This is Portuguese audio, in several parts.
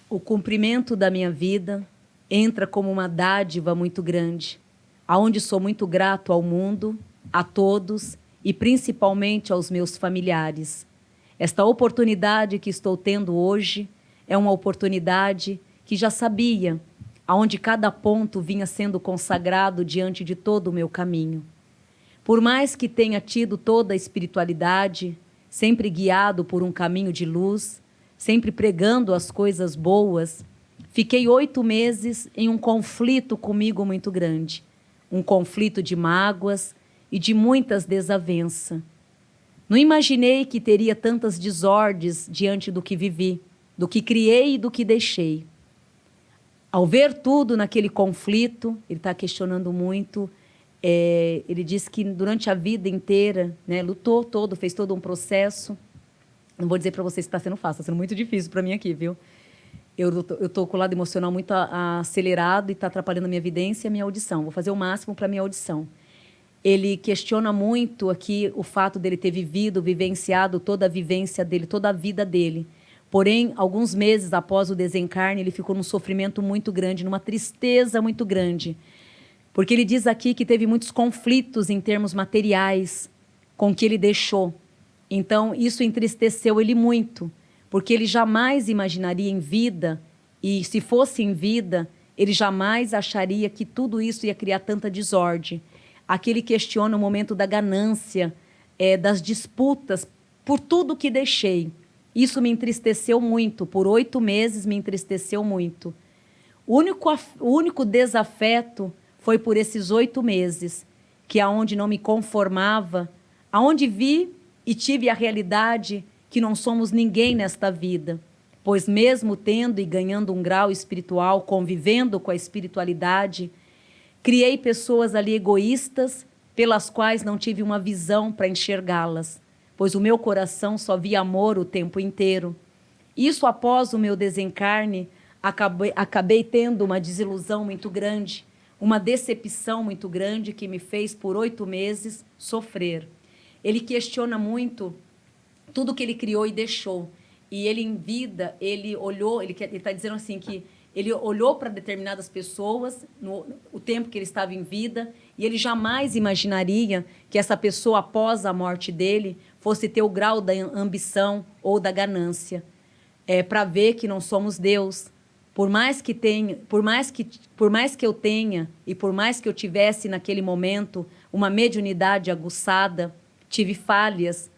O cumprimento da minha vida entra como uma dádiva muito grande, aonde sou muito grato ao mundo, a todos e principalmente aos meus familiares. Esta oportunidade que estou tendo hoje é uma oportunidade que já sabia, aonde cada ponto vinha sendo consagrado diante de todo o meu caminho. Por mais que tenha tido toda a espiritualidade, sempre guiado por um caminho de luz, sempre pregando as coisas boas, fiquei 8 meses em um conflito comigo muito grande, um conflito de mágoas e de muitas desavenças. Não imaginei que teria tantas desordens diante do que vivi, do que criei e do que deixei. Ao ver tudo naquele conflito, ele está questionando muito, ele disse que durante a vida inteira, né, lutou todo, fez todo um processo. Não vou dizer para vocês que está sendo fácil, está sendo muito difícil para mim aqui, viu? Eu estou com o lado emocional muito acelerado e está atrapalhando a minha evidência e a minha audição. Vou fazer o máximo para a minha audição. Ele questiona muito aqui o fato dele ter vivenciado toda a vivência dele, toda a vida dele. Porém, alguns meses após o desencarne, ele ficou num sofrimento muito grande, numa tristeza muito grande. Porque ele diz aqui que teve muitos conflitos em termos materiais com o que ele deixou. Então, isso entristeceu ele muito, porque ele jamais imaginaria em vida, e se fosse em vida, ele jamais acharia que tudo isso ia criar tanta desordem. Aqui ele questiona o momento da ganância, das disputas, por tudo que deixei. Isso me entristeceu muito, por 8 meses me entristeceu muito. O único desafeto foi por esses 8 meses, que aonde não me conformava, aonde vi e tive a realidade que não somos ninguém nesta vida, pois mesmo tendo e ganhando um grau espiritual, convivendo com a espiritualidade, criei pessoas ali egoístas, pelas quais não tive uma visão para enxergá-las, pois o meu coração só via amor o tempo inteiro. Isso após o meu desencarne, acabei tendo uma desilusão muito grande, uma decepção muito grande que me fez por 8 meses sofrer. Ele questiona muito tudo que ele criou e deixou. E ele em vida, ele olhou, ele está dizendo assim que ele olhou para determinadas pessoas no tempo que ele estava em vida e ele jamais imaginaria que essa pessoa, após a morte dele, fosse ter o grau da ambição ou da ganância. Para ver que não somos Deus. Por mais que eu tenha e por mais que eu tivesse naquele momento uma mediunidade aguçada, tive falhas.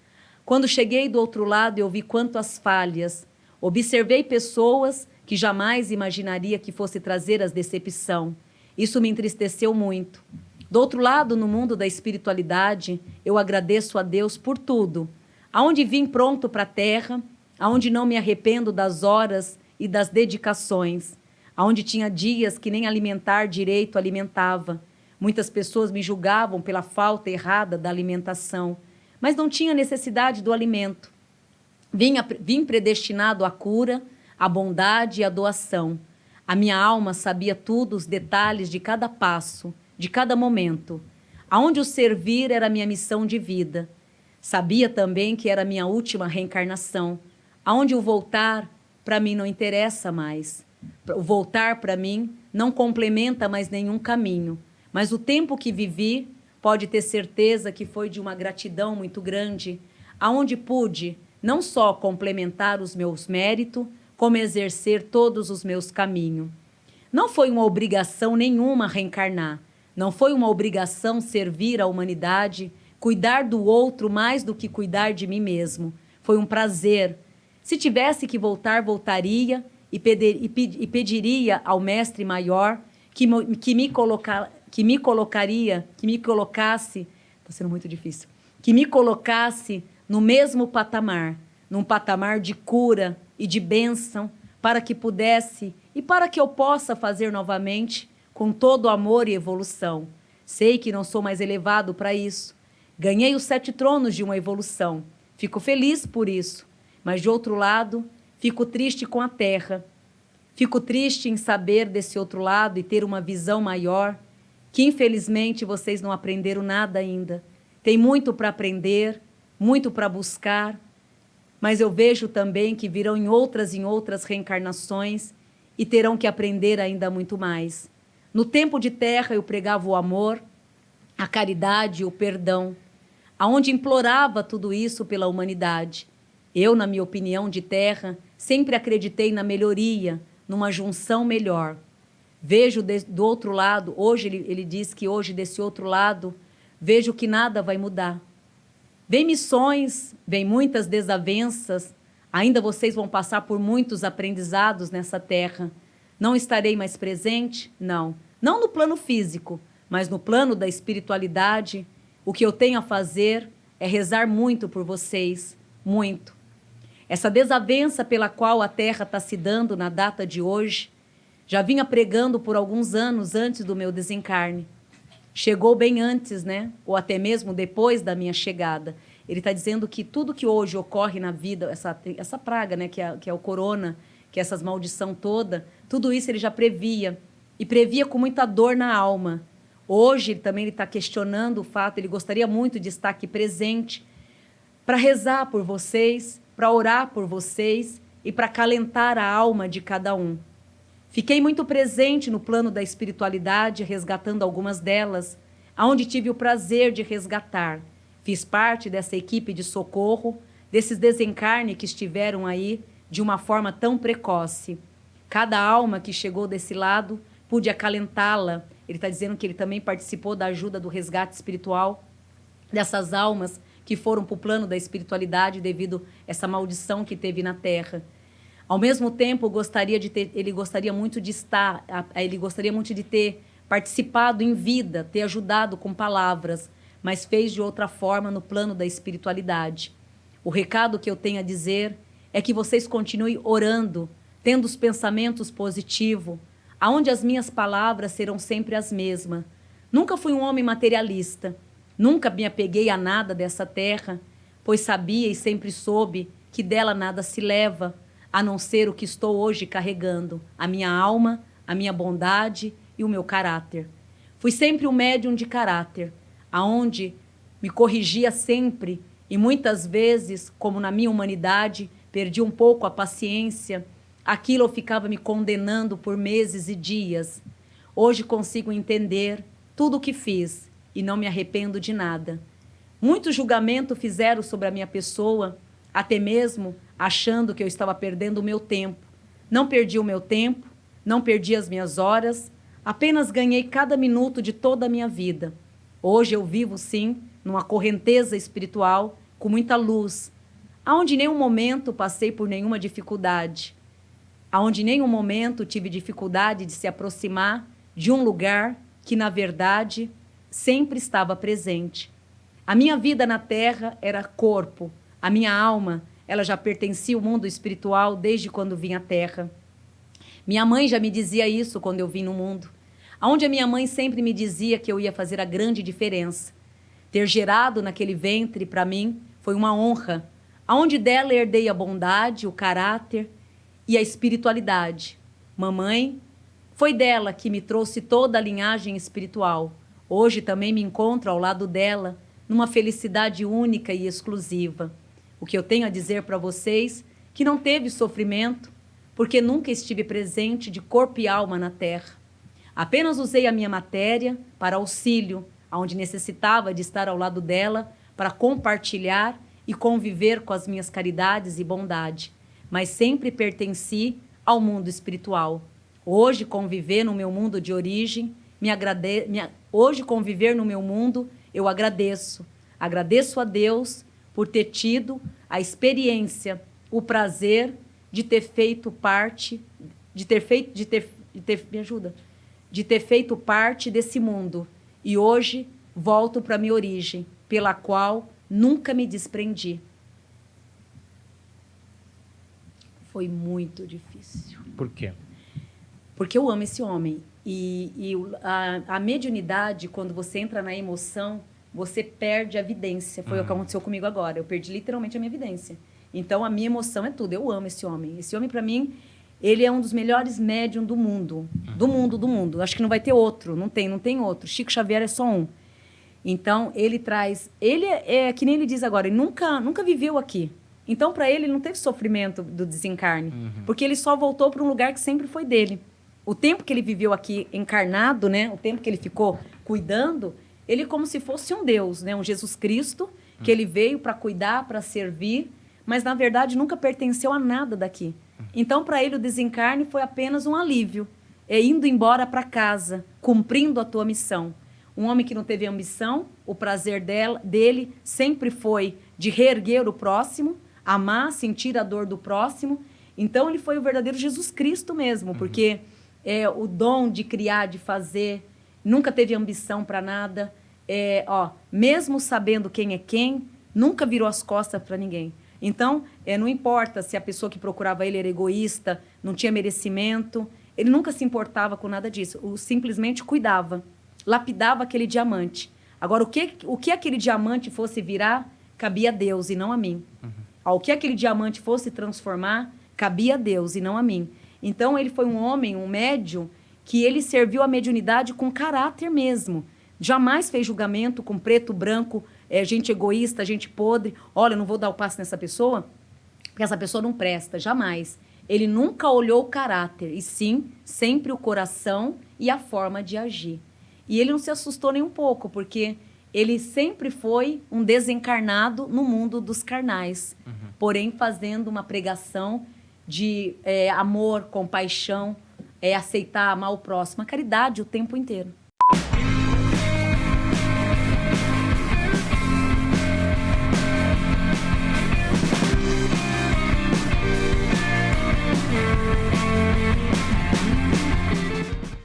Quando cheguei do outro lado, eu vi quantas falhas. Observei pessoas que jamais imaginaria que fosse trazer as decepção. Isso me entristeceu muito. Do outro lado, no mundo da espiritualidade, eu agradeço a Deus por tudo. Aonde vim pronto para a terra, aonde não me arrependo das horas e das dedicações, aonde tinha dias que nem alimentar direito alimentava. Muitas pessoas me julgavam pela falta errada da alimentação, mas não tinha necessidade do alimento. Vim predestinado à cura, à bondade e à doação. A minha alma sabia tudo, os detalhes de cada passo, de cada momento. Aonde o servir era a minha missão de vida. Sabia também que era a minha última reencarnação. Aonde o voltar, para mim, não interessa mais. O voltar, para mim, não complementa mais nenhum caminho. Mas o tempo que vivi, pode ter certeza que foi de uma gratidão muito grande, aonde pude não só complementar os meus méritos, como exercer todos os meus caminhos. Não foi uma obrigação nenhuma reencarnar, não foi uma obrigação servir à humanidade, cuidar do outro mais do que cuidar de mim mesmo. Foi um prazer. Se tivesse que voltar, voltaria e pediria ao Mestre Maior que me colocasse, está sendo muito difícil, que me colocasse no mesmo patamar, num patamar de cura e de bênção, para que pudesse e para que eu possa fazer novamente com todo amor e evolução. Sei que não sou mais elevado para isso. Ganhei os 7 tronos de uma evolução. Fico feliz por isso. Mas, de outro lado, fico triste com a Terra. Fico triste em saber desse outro lado e ter uma visão maior, que infelizmente vocês não aprenderam nada ainda. Tem muito para aprender, muito para buscar, mas eu vejo também que virão em outras reencarnações e terão que aprender ainda muito mais. No tempo de terra eu pregava o amor, a caridade e o perdão, aonde implorava tudo isso pela humanidade. Eu, na minha opinião de terra, sempre acreditei na melhoria, numa junção melhor. Vejo do outro lado, hoje ele diz que hoje desse outro lado, vejo que nada vai mudar. Vem missões, vem muitas desavenças, ainda vocês vão passar por muitos aprendizados nessa terra. Não estarei mais presente? Não. Não no plano físico, mas no plano da espiritualidade. O que eu tenho a fazer é rezar muito por vocês, muito. Essa desavença pela qual a terra está se dando na data de hoje, já vinha pregando por alguns anos antes do meu desencarne. Chegou bem antes, né? Ou até mesmo depois da minha chegada. Ele está dizendo que tudo que hoje ocorre na vida, essa praga, né? Que é o corona, que é essas maldição toda, tudo isso ele já previa. E previa com muita dor na alma. Hoje ele está questionando o fato, ele gostaria muito de estar aqui presente para rezar por vocês, para orar por vocês e para acalentar a alma de cada um. Fiquei muito presente no plano da espiritualidade, resgatando algumas delas, aonde tive o prazer de resgatar. Fiz parte dessa equipe de socorro, desses desencarnes que estiveram aí de uma forma tão precoce. Cada alma que chegou desse lado, pude acalentá-la. Ele está dizendo que ele também participou da ajuda do resgate espiritual dessas almas que foram para o plano da espiritualidade devido a essa maldição que teve na Terra. Ao mesmo tempo, ele gostaria muito de ter participado em vida, ter ajudado com palavras, mas fez de outra forma no plano da espiritualidade. O recado que eu tenho a dizer é que vocês continuem orando, tendo os pensamentos positivos, aonde as minhas palavras serão sempre as mesmas. Nunca fui um homem materialista, nunca me apeguei a nada dessa terra, pois sabia e sempre soube que dela nada se leva, a não ser o que estou hoje carregando, a minha alma, a minha bondade e o meu caráter. Fui sempre um médium de caráter, aonde me corrigia sempre e muitas vezes, como na minha humanidade, perdi um pouco a paciência, aquilo eu ficava me condenando por meses e dias. Hoje consigo entender tudo o que fiz e não me arrependo de nada. Muito julgamento fizeram sobre a minha pessoa, até mesmo achando que eu estava perdendo o meu tempo. Não perdi o meu tempo, não perdi as minhas horas, apenas ganhei cada minuto de toda a minha vida. Hoje eu vivo, sim, numa correnteza espiritual, com muita luz, aonde em nenhum momento passei por nenhuma dificuldade, aonde em nenhum momento tive dificuldade de se aproximar de um lugar que, na verdade, sempre estava presente. A minha vida na Terra era corpo, a minha alma, ela já pertencia ao mundo espiritual desde quando vim à Terra. Minha mãe já me dizia isso quando eu vim no mundo. Aonde a minha mãe sempre me dizia que eu ia fazer a grande diferença. Ter gerado naquele ventre, para mim, foi uma honra. Aonde dela herdei a bondade, o caráter e a espiritualidade. Mamãe, foi dela que me trouxe toda a linhagem espiritual. Hoje também me encontro ao lado dela, numa felicidade única e exclusiva. O que eu tenho a dizer para vocês, que não teve sofrimento, porque nunca estive presente de corpo e alma na Terra. Apenas usei a minha matéria para auxílio, onde necessitava de estar ao lado dela, para compartilhar e conviver com as minhas caridades e bondade. Mas sempre pertenci ao mundo espiritual. Hoje, conviver no meu mundo de origem, hoje, conviver no meu mundo, eu agradeço. Agradeço a Deus por ter tido a experiência, o prazer de ter feito parte, de ter feito parte desse mundo. E hoje volto para a minha origem, pela qual nunca me desprendi. Foi muito difícil. Por quê? Porque eu amo esse homem. E a mediunidade, quando você entra na emoção, você perde a vidência. Foi o que aconteceu comigo agora. Eu perdi literalmente a minha vidência. Então, a minha emoção é tudo. Eu amo esse homem. Esse homem, para mim, ele é um dos melhores médiums do mundo. Do mundo. Acho que não vai ter outro. Não tem outro. Chico Xavier é só um. Então, ele traz... Ele é que nem ele diz agora, ele nunca viveu aqui. Então, para ele não teve sofrimento do desencarne, porque ele só voltou para um lugar que sempre foi dele. O tempo que ele viveu aqui encarnado, né? O tempo que ele ficou cuidando, ele como se fosse um Deus, né? Um Jesus Cristo, que ele veio para cuidar, para servir, mas na verdade nunca pertenceu a nada daqui. Então, para ele, o desencarne foi apenas um alívio, indo embora para casa, cumprindo a tua missão. Um homem que não teve ambição, o prazer dele sempre foi de reerguer o próximo, amar, sentir a dor do próximo. Então, ele foi o verdadeiro Jesus Cristo mesmo, porque o dom de criar, de fazer, nunca teve ambição para nada. Mesmo sabendo quem é quem, nunca virou as costas para ninguém. Então, não importa se a pessoa que procurava ele era egoísta, não tinha merecimento, ele nunca se importava com nada disso, simplesmente cuidava, lapidava aquele diamante. Agora, o que aquele diamante fosse virar, cabia a Deus e não a mim. O que aquele diamante fosse transformar, cabia a Deus e não a mim. Então, ele foi um homem, um médium, que ele serviu a mediunidade com caráter mesmo. Jamais fez julgamento com preto, branco, gente egoísta, gente podre. Olha, eu não vou dar o passe nessa pessoa, porque essa pessoa não presta, jamais. Ele nunca olhou o caráter, e sim, sempre o coração e a forma de agir. E ele não se assustou nem um pouco, porque ele sempre foi um desencarnado no mundo dos carnais, porém fazendo uma pregação de amor, compaixão, aceitar, amar o próximo, a caridade o tempo inteiro.